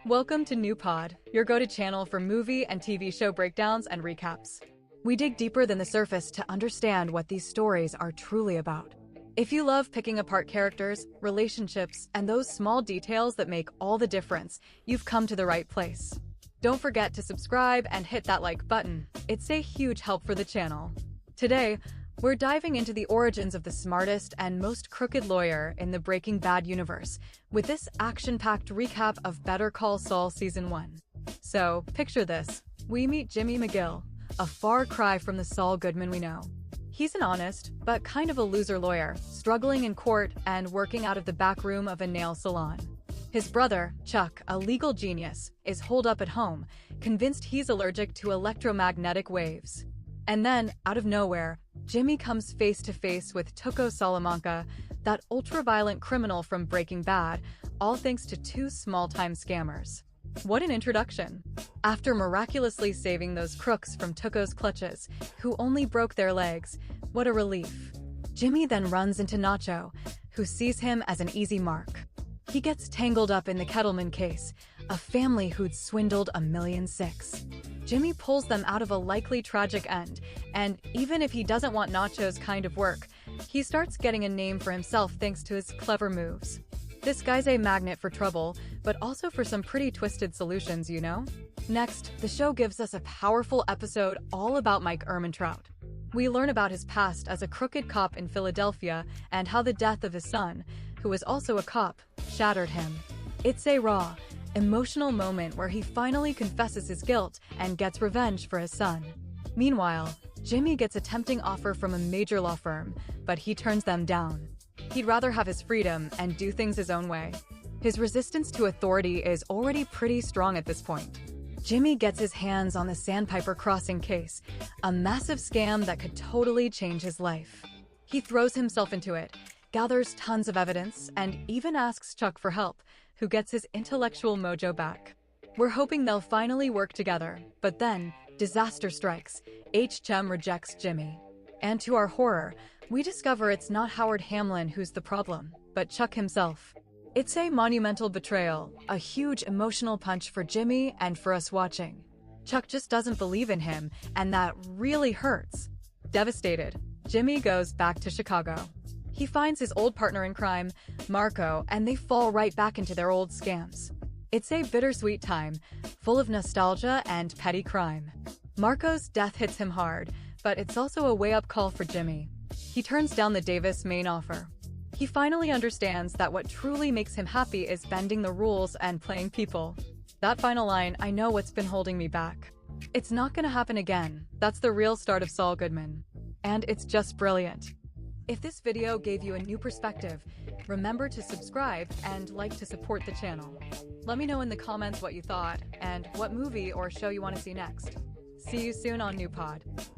Welcome to NewPod, your go-to channel for movie and TV show breakdowns and recaps. We dig deeper than the surface to understand what these stories are truly about. If you love picking apart characters, relationships, and those small details that make all the difference, you've come to the right place. Don't forget to subscribe and hit that like button. It's a huge help for the channel. Today, we're diving into the origins of the smartest and most crooked lawyer in the Breaking Bad universe with this action-packed recap of Better Call Saul Season 1. So, picture this. We meet Jimmy McGill, a far cry from the Saul Goodman we know. He's an honest, but kind of a loser lawyer, struggling in court and working out of the back room of a nail salon. His brother, Chuck, a legal genius, is holed up at home, convinced he's allergic to electromagnetic waves. And then, out of nowhere, Jimmy comes face to face with Tuco Salamanca, that ultra-violent criminal from Breaking Bad, all thanks to two small-time scammers. What an introduction! After miraculously saving those crooks from Tuco's clutches, who only broke their legs, what a relief. Jimmy then runs into Nacho, who sees him as an easy mark. He gets tangled up in the Kettleman case, a family who'd swindled $1.6 million. Jimmy pulls them out of a likely tragic end, and even if he doesn't want Nacho's kind of work, he starts getting a name for himself thanks to his clever moves. This guy's a magnet for trouble, but also for some pretty twisted solutions, you know? Next, the show gives us a powerful episode all about Mike Ehrmantraut. We learn about his past as a crooked cop in Philadelphia and how the death of his son, who was also a cop, shattered him. It's a raw, emotional moment where he finally confesses his guilt and gets revenge for his son. Meanwhile, Jimmy gets a tempting offer from a major law firm, but he turns them down. He'd rather have his freedom and do things his own way. His resistance to authority is already pretty strong at this point. Jimmy gets his hands on the Sandpiper crossing case, a massive scam that could totally change his life. He throws himself into it, gathers tons of evidence, and even asks Chuck for help, who gets his intellectual mojo back. We're hoping they'll finally work together, but then, disaster strikes. HM rejects Jimmy. And to our horror, we discover it's not Howard Hamlin who's the problem, but Chuck himself. It's a monumental betrayal, a huge emotional punch for Jimmy and for us watching. Chuck just doesn't believe in him, and that really hurts. Devastated, Jimmy goes back to Chicago. He finds his old partner in crime, Marco, and they fall right back into their old scams. It's a bittersweet time, full of nostalgia and petty crime. Marco's death hits him hard, but it's also a wake-up call for Jimmy. He turns down the Davis main offer. He finally understands that what truly makes him happy is bending the rules and playing people. That final line, "I know what's been holding me back." It's not gonna happen again. That's the real start of Saul Goodman. And it's just brilliant. If this video gave you a new perspective, remember to subscribe and like to support the channel. Let me know in the comments what you thought and what movie or show you want to see next. See you soon on NewPod.